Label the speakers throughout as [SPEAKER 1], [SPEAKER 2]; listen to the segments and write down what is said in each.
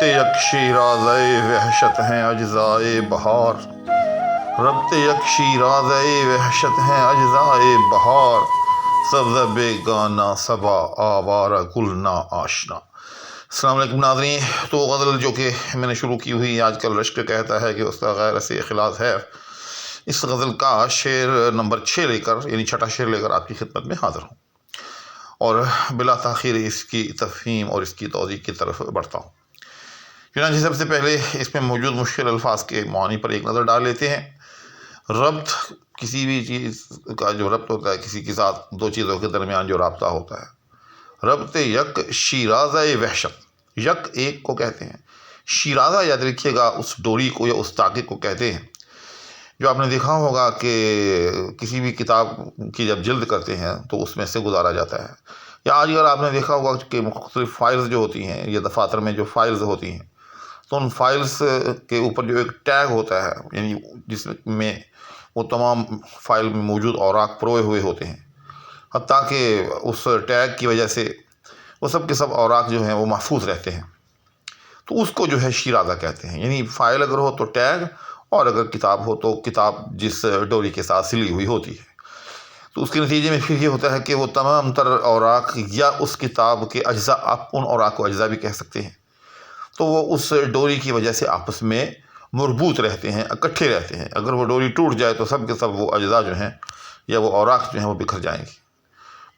[SPEAKER 1] یک شیرازۂ وحشت ہیں اجزائے بہار، ربط یک شیرازۂ وحشت ہیں اجزائے بہار، سبز بیگانہ صبا آوارہ گل نا آشنا۔ السلام علیکم ناظرین۔ تو غزل جو کہ میں نے شروع کی ہوئی آج کل رشک کہتا ہے کہ اس کا غیر سے اخلاص ہے، اس غزل کا شعر نمبر 6 لے کر یعنی چھٹا شعر لے کر آپ کی خدمت میں حاضر ہوں اور بلا تاخیر اس کی تفہیم اور اس کی توضیح کی طرف بڑھتا ہوں۔ چنانچہ سب سے پہلے اس میں موجود مشکل الفاظ کے معانی پر ایک نظر ڈال لیتے ہیں۔ ربط، کسی بھی چیز کا جو ربط ہوتا ہے، کسی کے ساتھ دو چیزوں کے درمیان جو رابطہ ہوتا ہے، ربط یک شیرازۂ وحشت، یک ایک کو کہتے ہیں، شیرازہ یاد رکھیے گا اس ڈوری کو یا اس تاغے کو کہتے ہیں جو آپ نے دیکھا ہوگا کہ کسی بھی کتاب کی جب جلد کرتے ہیں تو اس میں سے گزارا جاتا ہے، یا آج اگر آپ نے دیکھا ہوگا کہ مختلف فائلز جو ہوتی ہیں یا دفاتر میں جو فائلز ہوتی ہیں تو ان فائلز کے اوپر جو ایک ٹیگ ہوتا ہے، یعنی جس میں وہ تمام فائل میں موجود اوراق پروئے ہوئے ہوتے ہیں، حتیٰ کہ اس ٹیگ کی وجہ سے وہ سب کے سب اوراق جو ہیں وہ محفوظ رہتے ہیں، تو اس کو جو ہے شیرازہ کہتے ہیں۔ یعنی فائل اگر ہو تو ٹیگ، اور اگر کتاب ہو تو کتاب جس ڈوری کے ساتھ سلی ہوئی ہوتی ہے، تو اس کے نتیجے میں پھر یہ ہوتا ہے کہ وہ تمام تر اوراق یا اس کتاب کے اجزاء، آپ ان اوراق کو اجزاء بھی کہہ سکتے ہیں، تو وہ اس ڈوری کی وجہ سے آپس میں مربوط رہتے ہیں، اکٹھے رہتے ہیں۔ اگر وہ ڈوری ٹوٹ جائے تو سب کے سب وہ اجزاء جو ہیں یا وہ اوراق جو ہیں وہ بکھر جائیں گے۔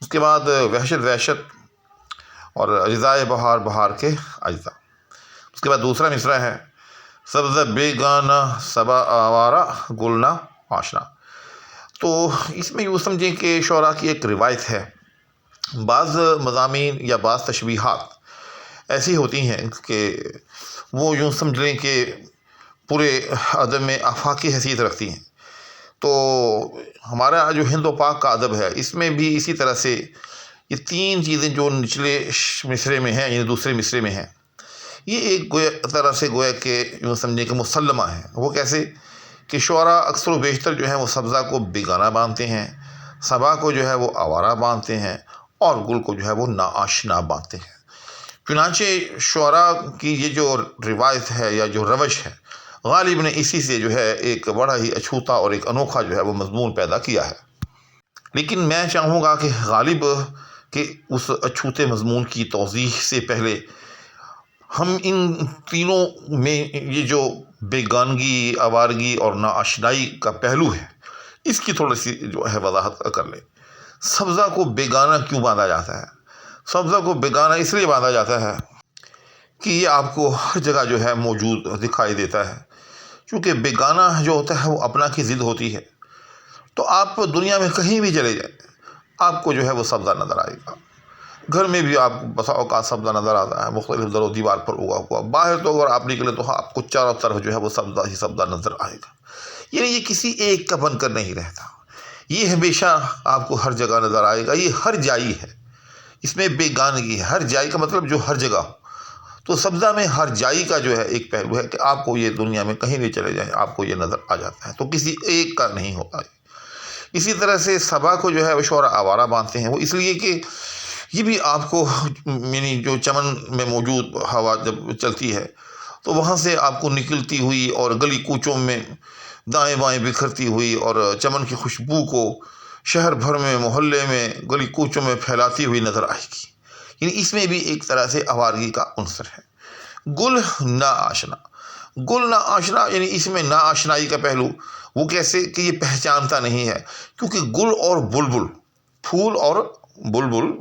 [SPEAKER 1] اس کے بعد وحشت وحشت اور اجزائے بہار بہار کے اجزاء۔ اس کے بعد دوسرا مصرع ہے سبز بیگانہ صبا آوارہ گل نا آشنا۔ تو اس میں یوں سمجھیں کہ شعراء کی ایک روایت ہے، بعض مضامین یا بعض تشبیہات ایسی ہوتی ہیں کہ وہ یوں سمجھ لیں کہ پورے ادب میں آفاقی حیثیت رکھتی ہیں۔ تو ہمارا جو ہند و پاک کا ادب ہے، اس میں بھی اسی طرح سے یہ تین چیزیں جو نچلے مصرے میں ہیں یعنی دوسرے مصرے میں ہیں، یہ ایک طرح سے گویا کہ یوں سمجھیں کہ مسلمہ ہے۔ وہ کیسے کہ شعراء اکثر و بیشتر جو ہیں وہ سبزہ کو بیگانہ مانتے ہیں، صبا کو جو ہے وہ آوارہ مانتے ہیں، اور گل کو جو ہے وہ ناآشنا مانتے ہیں۔ چنانچہ شعراء کی یہ جو روایت ہے یا جو روش ہے، غالب نے اسی سے جو ہے ایک بڑا ہی اچھوتا اور ایک انوکھا جو ہے وہ مضمون پیدا کیا ہے۔ لیکن میں چاہوں گا کہ غالب کے اس اچھوتے مضمون کی توضیح سے پہلے ہم ان تینوں میں یہ جو بیگانگی، آوارگی اور ناآشنائی کا پہلو ہے، اس کی تھوڑی سی جو ہے وضاحت کر لیں۔ سبزہ کو بیگانہ کیوں باندھا جاتا ہے؟ سبزہ کو بیگانہ اس لیے باندھا جاتا ہے کہ یہ آپ کو ہر جگہ جو ہے موجود دکھائی دیتا ہے، کیونکہ بیگانہ جو ہوتا ہے وہ اپنا کی ضد ہوتی ہے۔ تو آپ دنیا میں کہیں بھی چلے جائیں، آپ کو جو ہے وہ سبزہ نظر آئے گا۔ گھر میں بھی آپ کو بسا اوقات سبزہ نظر آتا ہے، مختلف در و دیوار پر اگا ہوا۔ باہر تو اگر آپ نکلے تو آپ کو چاروں طرف جو ہے وہ سبزہ ہی سبزہ نظر آئے گا۔ یعنی یہ کسی ایک کا بن کر نہیں رہتا، یہ ہمیشہ آپ کو ہر جگہ نظر آئے گا۔ یہ ہر جائی ہے، اس میں بیگانگی ہے۔ ہر جائی کا مطلب جو ہر جگہ ہو۔ تو سبزہ میں ہر جائی کا جو ہے ایک پہلو ہے کہ آپ کو یہ دنیا میں کہیں بھی چلے جائیں آپ کو یہ نظر آ جاتا ہے، تو کسی ایک کا نہیں ہوتا۔ اسی طرح سے صبا کو جو ہے وہ شعراء آوارہ مانتے ہیں، وہ اس لیے کہ یہ بھی آپ کو یعنی جو چمن میں موجود ہوا جب چلتی ہے تو وہاں سے آپ کو نکلتی ہوئی اور گلی کوچوں میں دائیں بائیں بکھرتی ہوئی اور چمن کی خوشبو کو شہر بھر میں، محلے میں، گلی کوچوں میں پھیلاتی ہوئی نظر آئے گی۔ یعنی اس میں بھی ایک طرح سے آوارگی کا عنصر ہے۔ گل نا آشنا، گل نا آشنا یعنی اس میں نا آشنائی کا پہلو۔ وہ کیسے کہ یہ پہچانتا نہیں ہے، کیونکہ گل اور بلبل، پھول اور بلبل،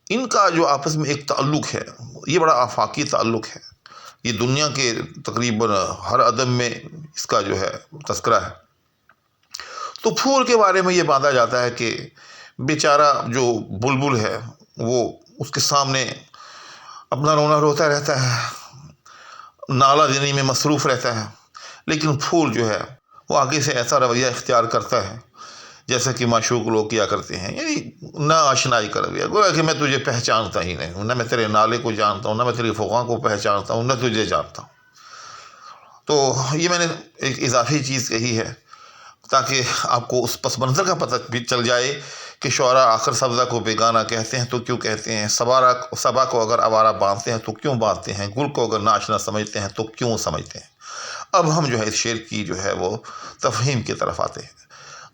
[SPEAKER 1] ان کا جو آپس میں ایک تعلق ہے یہ بڑا آفاقی تعلق ہے۔ یہ دنیا کے تقریباً ہر ادب میں اس کا جو ہے تذکرہ ہے۔ تو پھول کے بارے میں یہ باندھا جاتا ہے کہ بیچارہ جو بلبل ہے وہ اس کے سامنے اپنا رونا روتا رہتا ہے، نالہ زنی میں مصروف رہتا ہے، لیکن پھول جو ہے وہ آگے سے ایسا رویہ اختیار کرتا ہے جیسا کہ معشوق لوگ کیا کرتے ہیں، یعنی نا آشنائی کا رویہ، گویا کہ میں تجھے پہچانتا ہی نہیں ہوں، نہ میں تیرے نالے کو جانتا ہوں، نہ میں تیری فغاں کو پہچانتا ہوں، نہ تجھے جانتا ہوں۔ تو یہ میں نے ایک اضافی چیز کہی ہے تاکہ آپ کو اس پس منظر کا پتہ بھی چل جائے کہ شعراء آخر سبزہ کو بیگانہ کہتے ہیں تو کیوں کہتے ہیں، صبا کو اگر آوارہ باندھتے ہیں تو کیوں باندھتے ہیں، گل کو اگر ناشنا سمجھتے ہیں تو کیوں سمجھتے ہیں۔ اب ہم جو ہے اس شعر کی جو ہے وہ تفہیم کی طرف آتے ہیں۔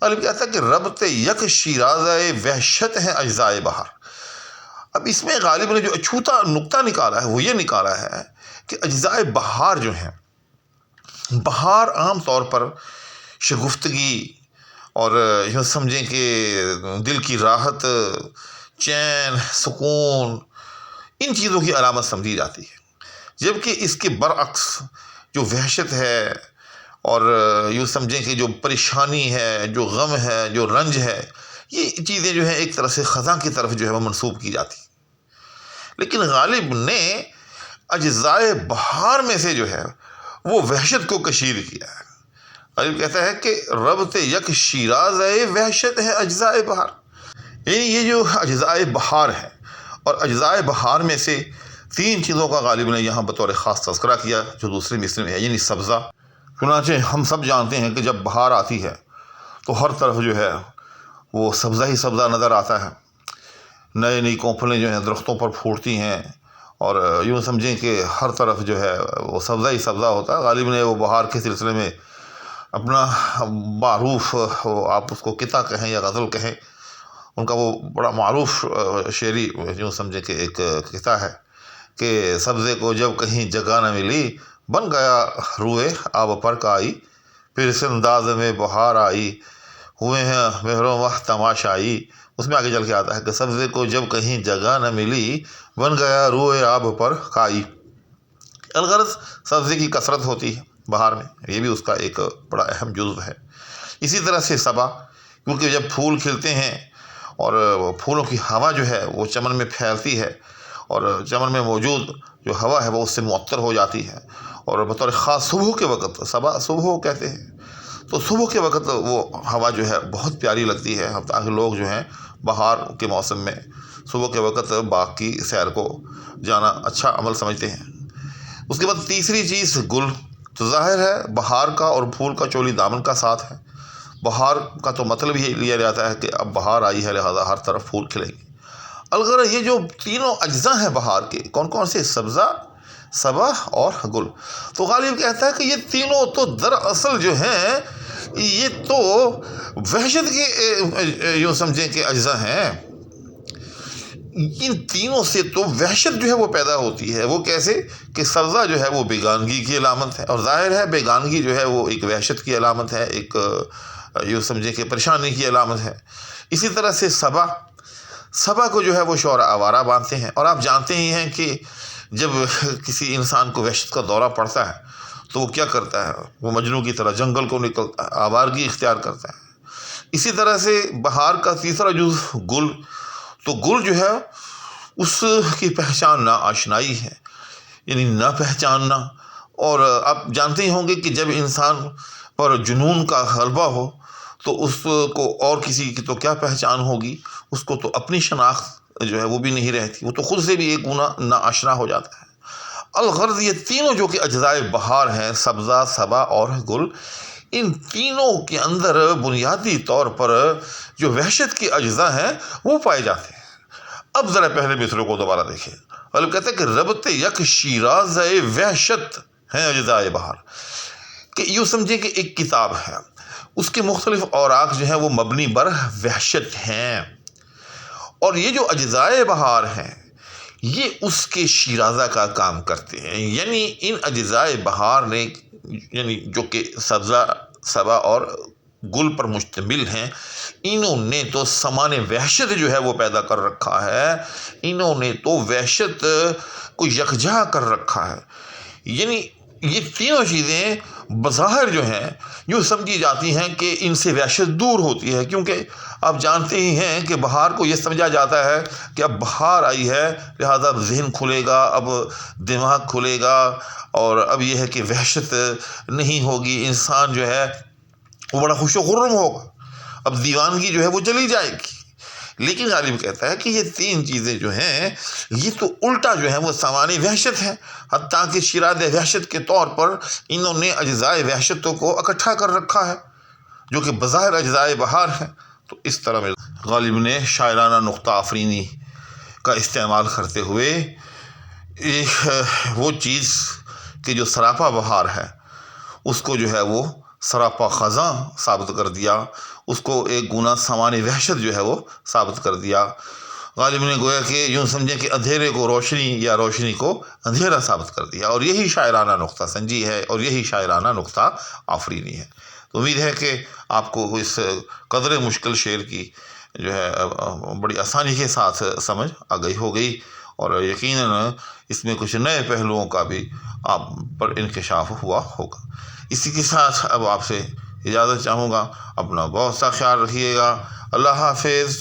[SPEAKER 1] غالب کہتا ہے کہ ربط یک شیرازۂ وحشت ہے اجزائے بہار۔ اب اس میں غالب نے جو اچھوتا نقطہ نکالا ہے وہ یہ نکالا ہے کہ اجزائے بہار جو ہیں، بہار عام طور پر شگفتگی اور یوں سمجھیں کہ دل کی راحت، چین، سکون، ان چیزوں کی علامت سمجھی جاتی ہے، جبکہ اس کے برعکس جو وحشت ہے اور یوں سمجھیں کہ جو پریشانی ہے، جو غم ہے، جو رنج ہے، یہ چیزیں جو ہیں ایک طرح سے خزاں کی طرف جو ہے وہ منسوب کی جاتی ہیں۔ لیکن غالب نے اجزائے بہار میں سے جو ہے وہ وحشت کو کشید کیا ہے۔ غالب کہتا ہے کہ ربط یک شیرازۂ وحشت ہے اجزائے بہار، یعنی یہ جو اجزائے بہار ہے، اور اجزائے بہار میں سے 3 چیزوں کا غالب نے یہاں بطور خاص تذکرہ کیا جو دوسرے مصرع میں ہے، یعنی سبزہ۔ چنانچہ ہم سب جانتے ہیں کہ جب بہار آتی ہے تو ہر طرف جو ہے وہ سبزہ ہی سبزہ نظر آتا ہے، نئی نئی کونپلیں جو ہیں درختوں پر پھوٹتی ہیں، اور یوں سمجھیں کہ ہر طرف جو ہے وہ سبزہ ہی سبزہ ہوتا ہے۔ غالب نے وہ بہار کے سلسلے میں اپنا معروف، آپ اس کو قطع کہیں یا غزل کہیں، ان کا وہ بڑا معروف شعری یوں سمجھیں کہ ایک قطع ہے کہ سبزے کو جب کہیں جگہ نہ ملی، بن گیا روئے آب پر کا آئی، پھر اس انداز میں بہار آئی، ہوئے ہیں مہروں وہ تماشائی۔ اس میں آگے چل کے آتا ہے کہ سبزے کو جب کہیں جگہ نہ ملی، بن گیا روئے آب پر کائی۔ الغرض سبزے کی کثرت ہوتی ہے بہار میں، یہ بھی اس کا ایک بڑا اہم جزو ہے۔ اسی طرح سے صبا، کیونکہ جب پھول کھلتے ہیں اور پھولوں کی ہوا جو ہے وہ چمن میں پھیلتی ہے، اور چمن میں موجود جو ہوا ہے وہ اس سے معطر ہو جاتی ہے، اور بطور خاص صبح کے وقت، صبا صبح کہتے ہیں، تو صبح کے وقت وہ ہوا جو ہے بہت پیاری لگتی ہے، تاکہ لوگ جو ہیں بہار کے موسم میں صبح کے وقت باغ کی سیر کو جانا اچھا عمل سمجھتے ہیں۔ اس کے بعد تیسری چیز گل، تو ظاہر ہے بہار کا اور پھول کا چولی دامن کا ساتھ ہے۔ بہار کا تو مطلب ہی لیا جاتا ہے کہ اب بہار آئی ہے لہذا ہر طرف پھول کھلیں گے۔ الغرض یہ جو تینوں اجزاء ہیں بہار کے، کون کون سے؟ سبزہ، صبا اور گل۔ تو غالب کہتا ہے کہ یہ تینوں تو دراصل جو ہیں یہ تو وحشت کے یوں سمجھیں کہ اجزاء ہیں۔ ان تینوں سے تو وحشت جو ہے وہ پیدا ہوتی ہے۔ وہ کیسے؟ کہ سبزہ جو ہے وہ بیگانگی کی علامت ہے، اور ظاہر ہے بیگانگی جو ہے وہ ایک وحشت کی علامت ہے، ایک یوں سمجھیں کہ پریشانی کی علامت ہے۔ اسی طرح سے صبا کو جو ہے وہ شعراء آوارہ باندھتے ہیں، اور آپ جانتے ہی ہیں کہ جب کسی انسان کو وحشت کا دورہ پڑتا ہے تو وہ کیا کرتا ہے؟ وہ مجنوں کی طرح جنگل کو نکلتا ہے، آوارگی اختیار کرتا ہے۔ اسی طرح سے بہار کا تیسرا جزو گل، تو گل جو ہے اس کی پہچان ناآشنائی ہے، یعنی نہ پہچاننا۔ اور آپ جانتے ہی ہوں گے کہ جب انسان پر جنون کا غلبہ ہو تو اس کو اور کسی کی تو کیا پہچان ہوگی، اس کو تو اپنی شناخت جو ہے وہ بھی نہیں رہتی، وہ تو خود سے بھی ایک گنا ناآشنا ہو جاتا ہے۔ الغرض یہ تینوں جو کہ اجزائے بہار ہیں، سبزہ، صبا اور گل، ان تینوں کے اندر بنیادی طور پر جو وحشت کے اجزاء ہیں وہ پائے جاتے ہیں۔ اب ذرا پہلے مصرع کو دوبارہ دیکھیں۔ غالب کہتے ہیں کہ ربط یک شیرازۂ وحشت ہے اجزائے بہار، کہ یوں سمجھیں کہ ایک کتاب ہے، اس کے مختلف اوراق جو ہیں وہ مبنی بر وحشت ہیں، اور یہ جو اجزائے بہار ہیں یہ اس کے شیرازہ کا کام کرتے ہیں۔ یعنی ان اجزائے بہار نے، یعنی جو کہ سبزہ، صبا اور گل پر مشتمل ہیں، انہوں نے تو سامان وحشت جو ہے وہ پیدا کر رکھا ہے، انہوں نے تو وحشت کو یکجا کر رکھا ہے۔ یعنی یہ تینوں چیزیں بظاہر جو ہیں یوں سمجھی جاتی ہیں کہ ان سے وحشت دور ہوتی ہے، کیونکہ آپ جانتے ہی ہیں کہ بہار کو یہ سمجھا جاتا ہے کہ اب بہار آئی ہے لہذا اب ذہن کھلے گا، اب دماغ کھلے گا، اور اب یہ ہے کہ وحشت نہیں ہوگی، انسان جو ہے وہ بڑا خوش و خرم ہوگا، اب دیوانگی جو ہے وہ چلی جائے گی۔ لیکن غالب کہتا ہے کہ یہ تین چیزیں جو ہیں یہ تو الٹا جو ہیں وہ سامان وحشت ہیں، حتیٰ کہ شیراز وحشت کے طور پر انہوں نے اجزائے وحشتوں کو اکٹھا کر رکھا ہے جو کہ بظاہر اجزائے بہار ہیں۔ تو اس طرح میں غالب نے شاعرانہ نقطہ آفرینی کا استعمال کرتے ہوئے وہ چیز کہ جو سراپا بہار ہے اس کو جو ہے وہ سراپا خزاں ثابت کر دیا، اس کو ایک گنا سامان وحشت جو ہے وہ ثابت کر دیا۔ غالب نے گویا کہ یوں سمجھیں کہ اندھیرے کو روشنی یا روشنی کو اندھیرا ثابت کر دیا، اور یہی شاعرانہ نقطہ سنجی ہے اور یہی شاعرانہ نقطہ آفرینی ہے۔ تو امید ہے کہ آپ کو اس قدر مشکل شعر کی جو ہے بڑی آسانی کے ساتھ سمجھ آ گئی ہوگی، اور یقیناً اس میں کچھ نئے پہلوؤں کا بھی آپ پر انکشاف ہوا ہوگا۔ اسی کے ساتھ اب آپ سے اجازت چاہوں گا، اپنا بہت سا خیال رکھیے گا۔ اللہ حافظ۔